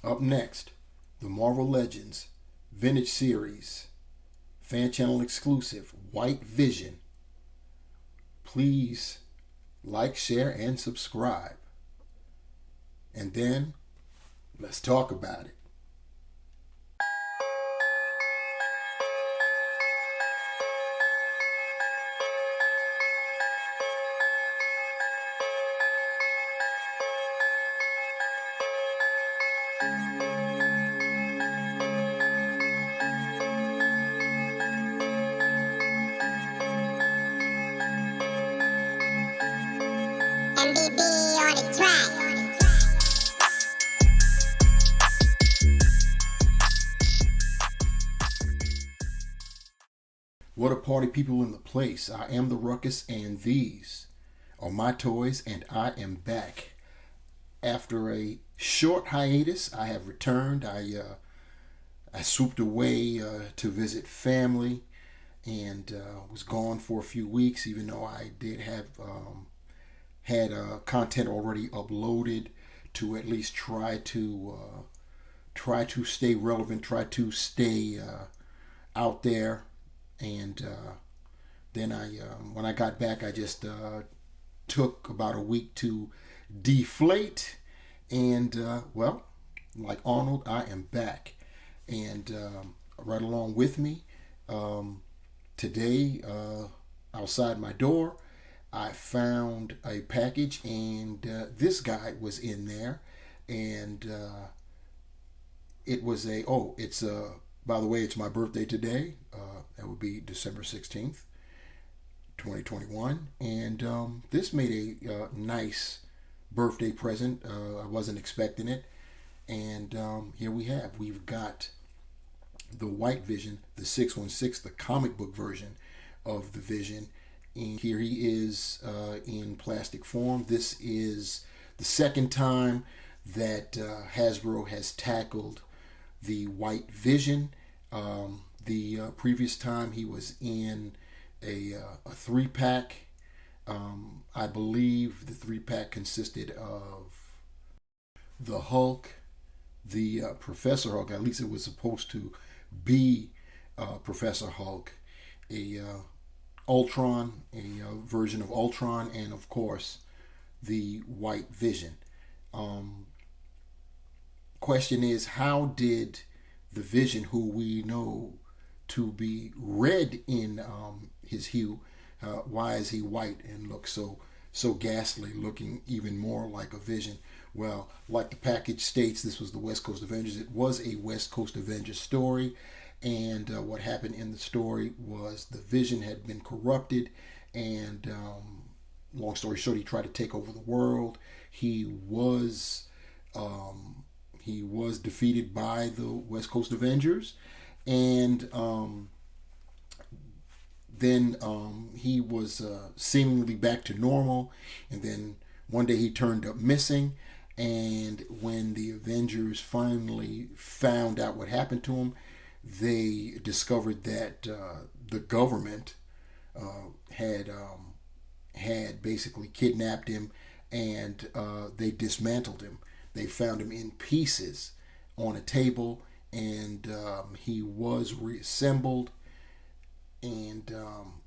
Up next, the Marvel Legends Vintage Series, fan channel exclusive, White Vision. Please like, share, and subscribe. And then, let's talk about it. MBB on the track. What a party people in the place. I am the Ruckus, and these are my toys, and I am back. After a short hiatus, I have returned. I swooped away to visit family, and was gone for a few weeks, even though I did have had content already uploaded to at least try to stay relevant, try to stay out there. And then when I got back, I just took about a week to deflate. And well, like Arnold, I am back. And right along with me, today, outside my door, I found a package, and this guy was in there. And it was by the way, it's my birthday today. That would be December 16th, 2021. And this made a nice birthday present. I wasn't expecting it. And here we've got the White Vision, the 616, the comic book version of the Vision. And here he is in plastic form. This is the second time that Hasbro has tackled the White Vision. The previous time he was in a 3-pack. I believe the 3-pack consisted of the Hulk, the Professor Hulk, at least it was supposed to be Professor Hulk, a Ultron, a version of Ultron, and of course the White Vision. Question is, how did the Vision, who we know to be red in his hue, why is he white and looks so ghastly, looking even more like a Vision? Well, like the package states, this was the West Coast Avengers. It was a West Coast Avengers story, and what happened in the story was the Vision had been corrupted, and long story short, he tried to take over the world. He was defeated by the West Coast Avengers, and then he was seemingly back to normal, and then one day he turned up missing. And when the Avengers finally found out what happened to him, they discovered that the government had basically kidnapped him, and they dismantled him. They found him in pieces on a table, and he was reassembled. And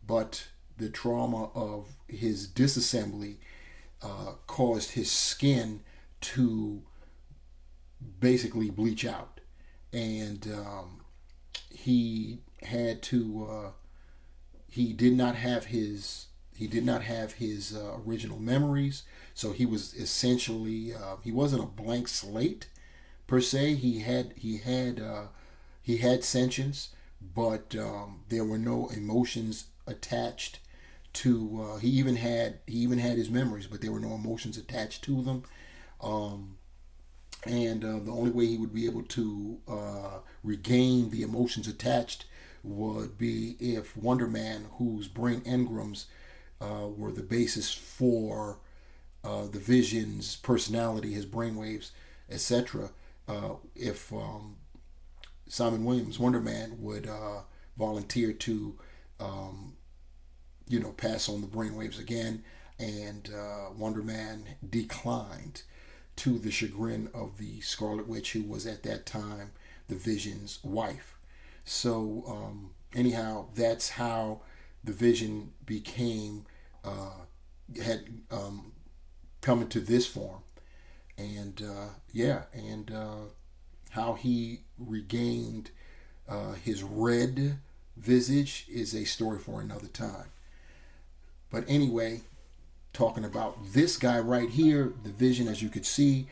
but the trauma of his disassembly caused his skin to basically bleach out, and he had to. He did not have his original memories, so he was essentially he wasn't a blank slate per se. He had sentience, but there were no emotions attached to. He even had his memories, but there were no emotions attached to them. And the only way he would be able to regain the emotions attached would be if Wonder Man, whose brain engrams were the basis for the Vision's personality, his brainwaves, etc. If Simon Williams, Wonder Man, would volunteer to, pass on the brainwaves again, and Wonder Man declined to the chagrin of the Scarlet Witch, who was at that time the Vision's wife. So anyhow, that's how the Vision became had come into this form, and how he regained his red visage is a story for another time. But anyway, talking about this guy right here, the Vision, as you could see,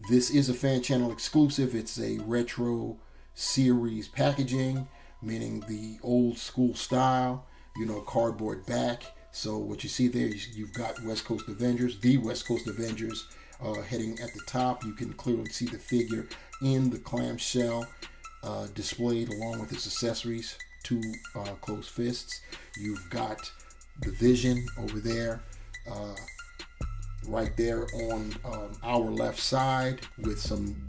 this is a fan channel exclusive. It's a retro series packaging, meaning the old school style, cardboard back. So what you see there, you've got West Coast Avengers, the West Coast Avengers heading at the top. You can clearly see the figure in the clamshell displayed along with its accessories, two closed fists. You've got the Vision over there, right there on our left side with some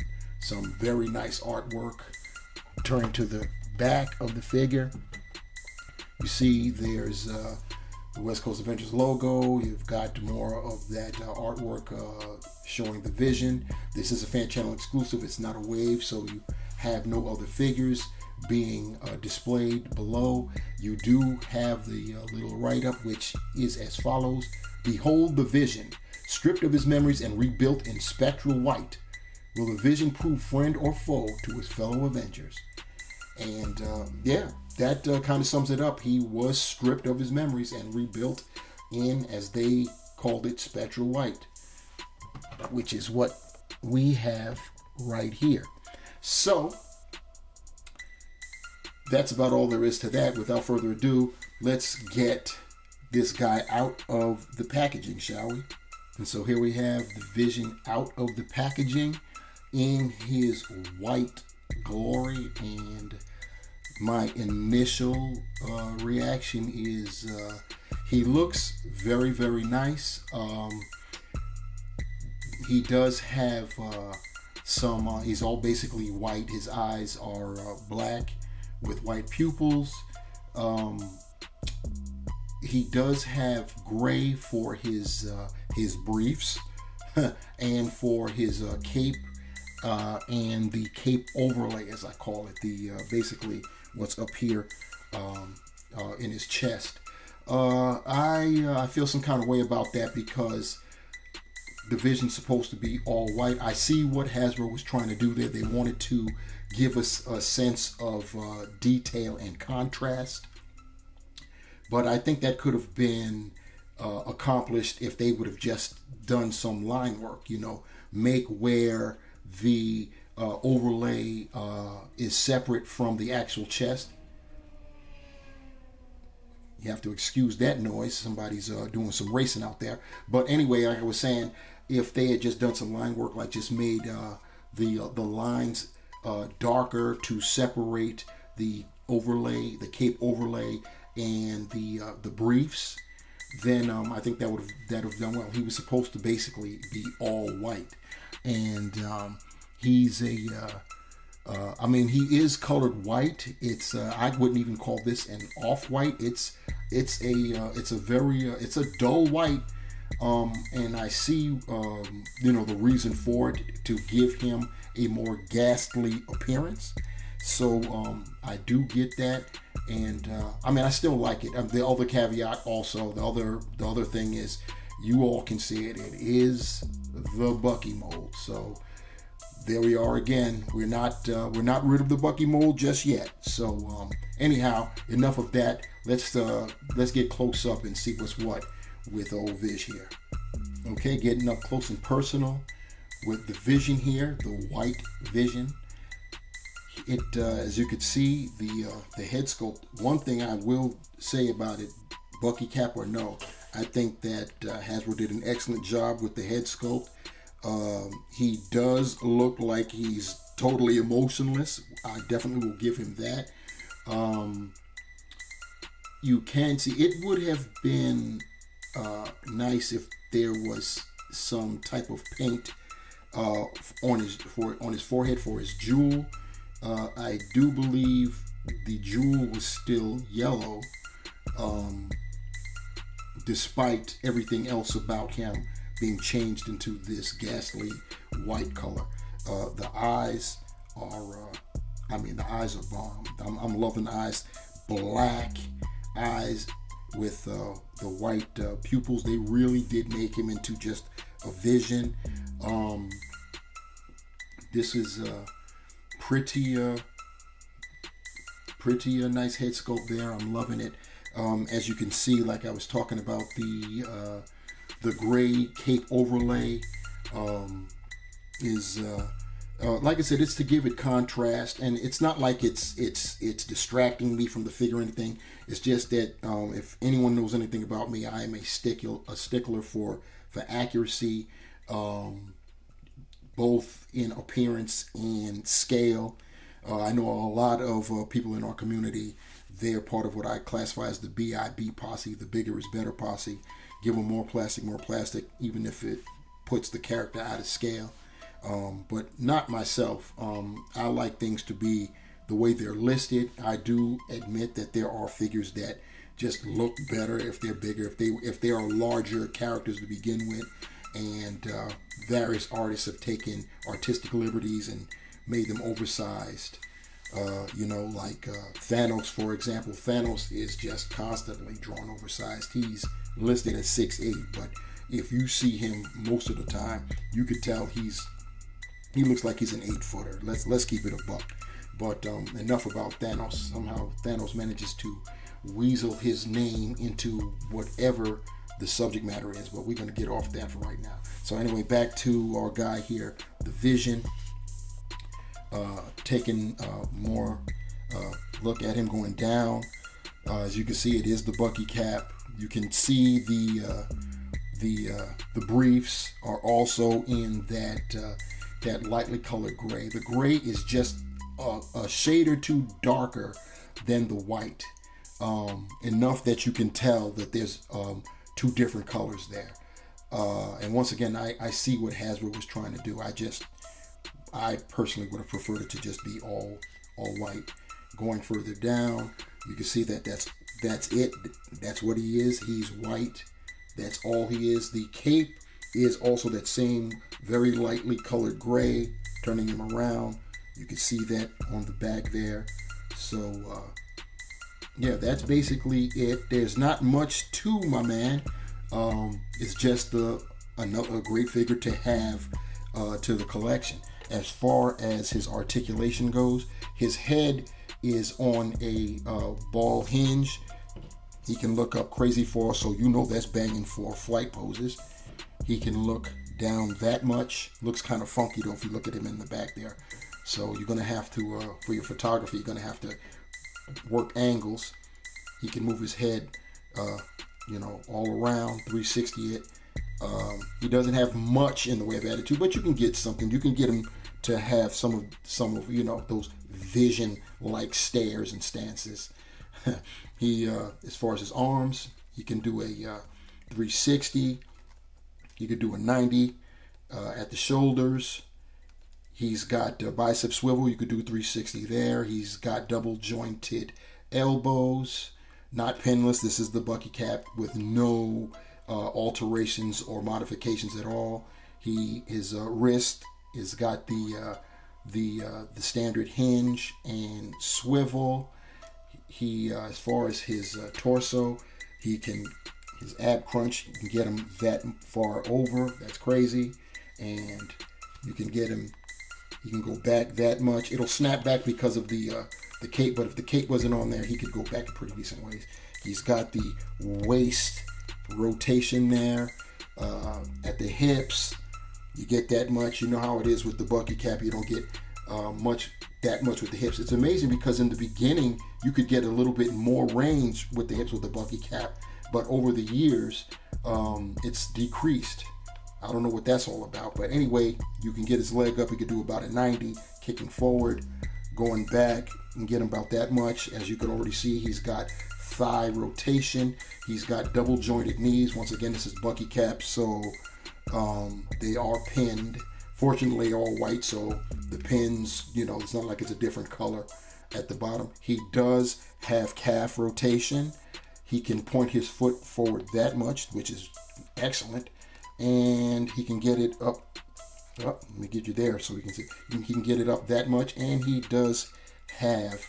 very nice artwork. Turning to the back of the figure, you see there's the West Coast Avengers logo. You've got more of that artwork showing the Vision. This is a fan channel exclusive. It's not a wave, so you have no other figures being displayed below. You do have the little write-up, which is as follows: "Behold the Vision, stripped of his memories and rebuilt in spectral white. Will the Vision prove friend or foe to his fellow Avengers?" And that kind of sums it up. He was stripped of his memories and rebuilt in, as they called it, spectral white, which is what we have right here. So that's about all there is to that. Without further ado, let's get this guy out of the packaging, shall we? And so here we have the Vision out of the packaging in his white glory, and my initial reaction is he looks very, very nice. He does have he's all basically white. His eyes are black with white pupils. He does have gray for his briefs and for his cape, and the cape overlay, as I call it, the basically what's up here in his chest. I feel some kind of way about that because the Vision's supposed to be all white. I see what Hasbro was trying to do there. They wanted to give us a sense of detail and contrast, but I think that could have been accomplished if they would have just done some line work, make where the overlay is separate from the actual chest. You have to excuse that noise. Somebody's doing some racing out there. But anyway, like I was saying, if they had just done some line work, like just made the lines darker to separate the overlay, the cape overlay, and the briefs, then I think that would have done well. He was supposed to basically be all white, and he's a he is colored white. It's I wouldn't even call this an off-white. It's a dull white, and I see the reason for it, to give him a more ghastly appearance. So I do get that, and I still like it. The other caveat, also, the other thing is, you all can see it. It is the Bucky mold. So there we are again. We're not rid of the Bucky mold just yet. So anyhow, enough of that. Let's get close up and see what's what with old Vish here. Okay, getting up close and personal with the Vision here, the white Vision. It as you could see, the head sculpt. One thing I will say about it, Bucky cap or no, I think that Hasbro did an excellent job with the head sculpt. He does look like he's totally emotionless. I definitely will give him that. You can see it would have been nice if there was some type of paint on his forehead for his jewel. I do believe the jewel was still yellow, despite everything else about him. being changed into this ghastly white color. The eyes are, the eyes are bomb. I'm loving the eyes. Black eyes with the white pupils. They really did make him into just a vision. This is pretty nice head sculpt there. I'm loving it. As you can see, like I was talking about, the gray cape overlay is like I said, it's to give it contrast, and it's not like it's distracting me from the figure or anything. It's just that if anyone knows anything about me, I am a stickler for accuracy, both in appearance and scale. I know a lot of people in our community. They're part of what I classify as the BIB posse, the bigger is better posse. Give them more plastic, even if it puts the character out of scale. But not myself. I like things to be the way they're listed. I do admit that there are figures that just look better if they're bigger, if they are larger characters to begin with. And various artists have taken artistic liberties and made them oversized. Like Thanos, for example. Thanos is just constantly drawn oversized. He's listed at 6'8", but if you see him most of the time, you could tell he looks like he's an 8-footer. Let's keep it a buck. But enough about Thanos. Somehow Thanos manages to weasel his name into whatever the subject matter is, but we're going to get off that for right now. So anyway, back to our guy here, the Vision. Taking more look at him going down. As you can see, it is the Bucky cap. You can see the briefs are also in that lightly colored gray. The gray is just a shade or two darker than the white, enough that you can tell that there's two different colors there. And once again, I see what Hasbro was trying to do. I personally would have preferred it to just be all white. Going further down, you can see that that's it. That's what he is. He's white. That's all he is. The cape is also that same very lightly colored gray. Turning him around, you can see that on the back there. So yeah, that's basically it. There's not much to my man. It's just a great figure to have to the collection. As far as his articulation goes, his head is on a ball hinge. He can look up crazy far, so you know that's banging for flight poses. He can look down that much. Looks kind of funky though if you look at him in the back there. So you're going to have to, for your photography, you're going to have to work angles. He can move his head, all around, 360 it. He doesn't have much in the way of attitude, but you can get something. You can get him to have some of those Vision-like stares and stances. He, as far as his arms, he can do a 360. He could do a 90 at the shoulders. He's got bicep swivel. You could do 360 there. He's got double jointed elbows, not pinless. This is the Bucky cap with no alterations or modifications at all. His wrist has got the standard hinge and swivel. He as far as his torso, his ab crunch, you can get him that far over. That's crazy. And you can get him, he can go back that much. It'll snap back because of the cape, but if the cape wasn't on there, he could go back a pretty decent ways. He's got the waist rotation there. At the hips, you get that much. You know how it is with the Bucky cap. You don't get that much with the hips. It's amazing because in the beginning, you could get a little bit more range with the hips with the Bucky cap, but over the years, it's decreased. I don't know what that's all about, but anyway, you can get his leg up. He could do about a 90, kicking forward, going back, and get him about that much. As you can already see, he's got thigh rotation. He's got double jointed knees. Once again, this is Bucky cap, so they are pinned. Fortunately, all white, so the pins, it's not like it's a different color at the bottom. He does have calf rotation. He can point his foot forward that much, which is excellent. and he can get it up. Let me get you there so we can see. He can get it up that much, and he does have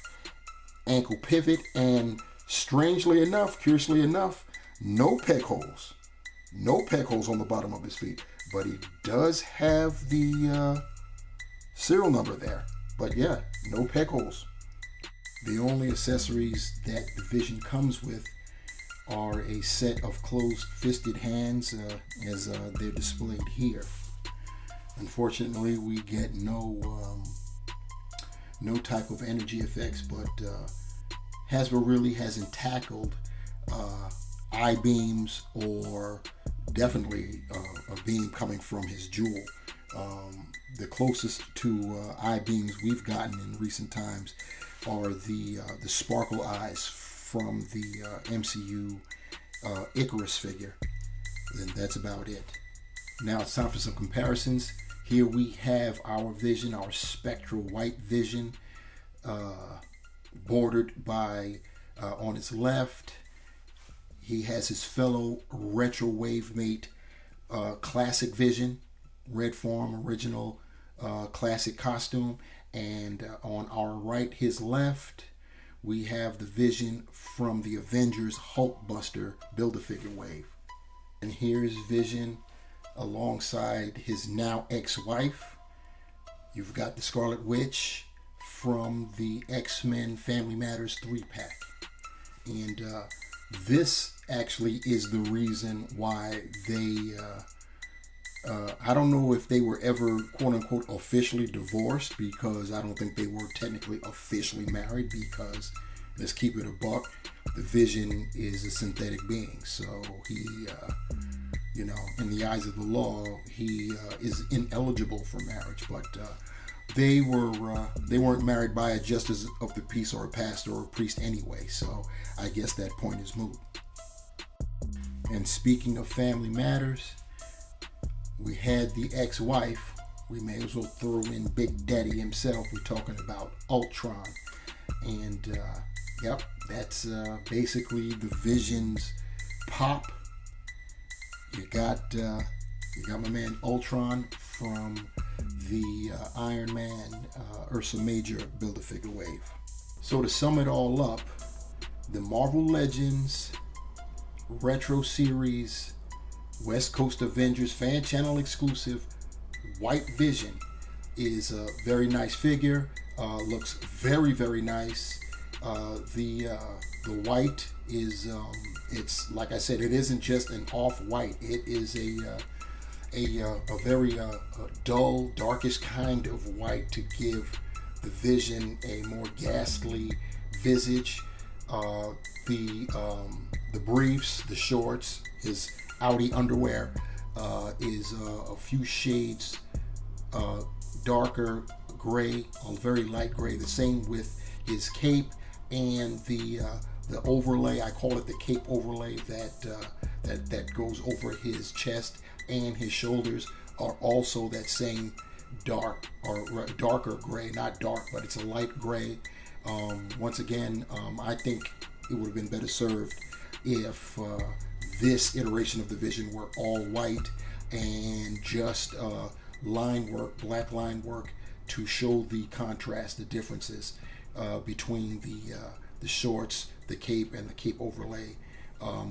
ankle pivot, and strangely enough, curiously enough, no peg holes. No peg holes on the bottom of his feet, but he does have the serial number there. But yeah, no peg holes. The only accessories that the Vision comes with are a set of closed-fisted hands as they're displayed here. Unfortunately, we get no type of energy effects, but Hasbro really hasn't tackled I-beams, or definitely a beam coming from his jewel. The closest to I-beams we've gotten in recent times are the sparkle eyes from the MCU Icarus figure. And that's about it. Now it's time for some comparisons. Here we have our Vision, our spectral white Vision, bordered by, on its left, he has his fellow retro wave mate, classic Vision, red form, original classic costume. And on our right, his left, we have the Vision from the Avengers Hulkbuster Build-A-Figure wave. And here's Vision alongside his now ex-wife. You've got the Scarlet Witch from the X-Men Family Matters 3-pack. And this actually is the reason why they, I don't know if they were ever quote-unquote officially divorced, because I don't think they were technically officially married, because let's keep it a buck, the Vision is a synthetic being. So he, in the eyes of the law, he is ineligible for marriage. But they weren't married by a justice of the peace or a pastor or a priest anyway. So I guess that point is moot. And speaking of family matters, we had the ex-wife. We may as well throw in Big Daddy himself. We're talking about Ultron. And yep, that's basically the Vision's pop. You got my man Ultron from the Iron Man Ursa Major Build-A-Figure wave. So to sum it all up, the Marvel Legends Retro Series West Coast Avengers fan channel exclusive White Vision is a very nice figure. Looks very, very nice. The white is it's like I said, it isn't just an off-white. It is a very dull, darkish kind of white to give the Vision a more ghastly visage. The briefs, the shorts, his outie underwear is a few shades darker gray, a very light gray. The same with his cape and the overlay. I call it the cape overlay that goes over his chest and his shoulders are also that same dark or darker gray. Not dark, but it's a light gray. Once again, I think it would have been better served if this iteration of the Vision were all white and just line work, black line work, to show the contrast, the differences between the shorts, the cape, and the cape overlay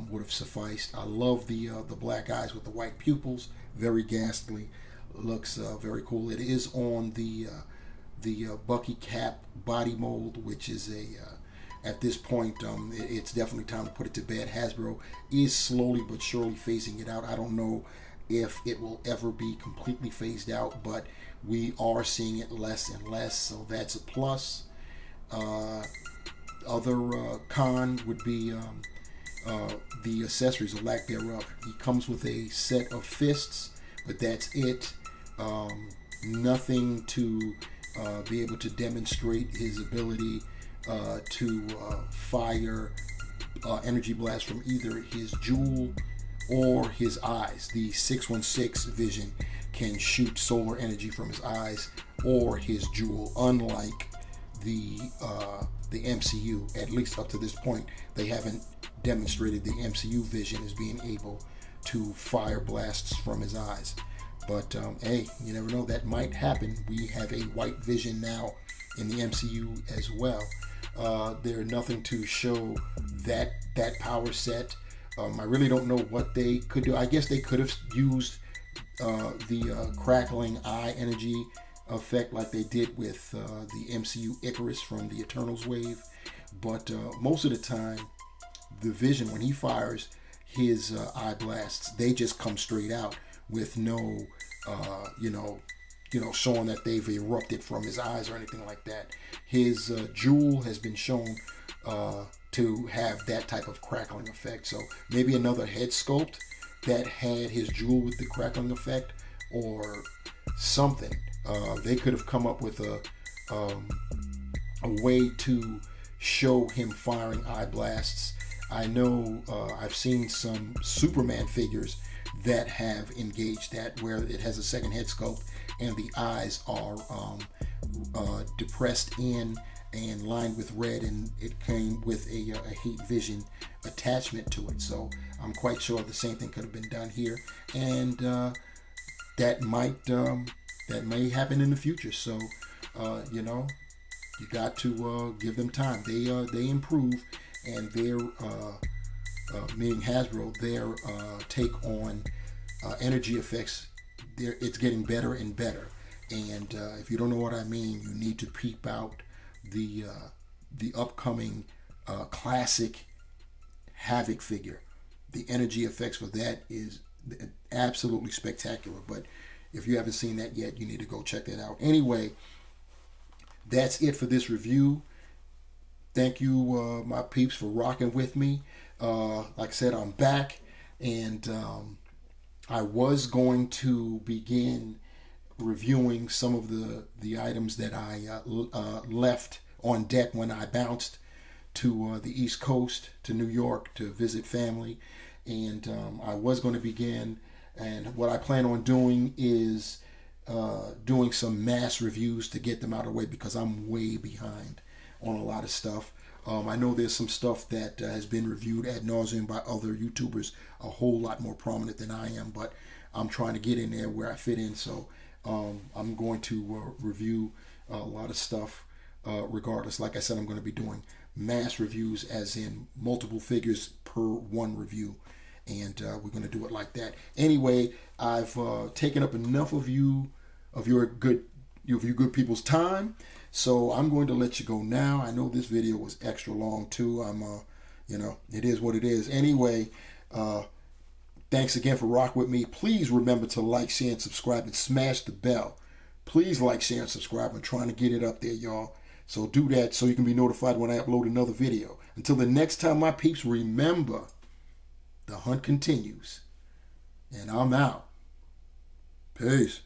would have sufficed. I love the black eyes with the white pupils, very ghastly. Looks very cool. It is on the Bucky Cap body mold, which is at this point, it's definitely time to put it to bed. Hasbro is slowly but surely phasing it out. I don't know if it will ever be completely phased out, but we are seeing it less and less, so that's a plus. Other con would be the accessories, or lack thereof. He comes with a set of fists, but that's it. Nothing to be able to demonstrate his ability to fire energy blast from either his jewel or his eyes. The 616 Vision can shoot solar energy from his eyes or his jewel, unlike the MCU. At least up to this point, they haven't demonstrated the MCU Vision as being able to fire blasts from his eyes. But hey, you never know, that might happen. We have a white vision now in the MCU as well. There's nothing to show that power set. I really don't know what they could do. I guess they could have used the crackling eye energy effect like they did with the MCU Icarus from the Eternals wave. But most of the time, the Vision, when he fires his eye blasts, they just come straight out with no, showing that they've erupted from his eyes or anything like that. His jewel has been shown to have that type of crackling effect. So maybe another head sculpt that had his jewel with the crackling effect or something. They could have come up with a way to show him firing eye blasts. I know I've seen some Superman figures that have engaged that, where it has a second head sculpt and the eyes are depressed in and lined with red, and it came with a heat vision attachment to it. So I'm quite sure the same thing could have been done here, and that may happen in the future. So you got to give them time. They improve, and their meaning Hasbro, their take on energy effects, it's getting better and better. And if you don't know what I mean, you need to peep out the upcoming classic Havoc figure. The energy effects for that is absolutely spectacular. But if you haven't seen that yet, you need to go check that out. Anyway, that's it for this review. Thank you, my peeps, for rocking with me. Like I said, I'm back, and I was going to begin reviewing some of the items that I left on deck when I bounced to the East Coast, to New York, to visit family. And I was going to begin, and what I plan on doing is doing some mass reviews to get them out of the way, because I'm way behind on a lot of stuff. I know there's some stuff that has been reviewed ad nauseum by other YouTubers, a whole lot more prominent than I am, but I'm trying to get in there where I fit in. So I'm going to review a lot of stuff regardless. Like I said, I'm going to be doing mass reviews, as in multiple figures per one review, and we're going to do it like that. Anyway, I've taken up enough of your good people's time, so I'm going to let you go now. I know this video was extra long too. It is what it is. Anyway, thanks again for rocking with me. Please remember to like, share, and subscribe, and smash the bell. Please like, share, and subscribe. I'm trying to get it up there, y'all. So do that so you can be notified when I upload another video. Until the next time, my peeps, remember, the hunt continues. And I'm out. Peace.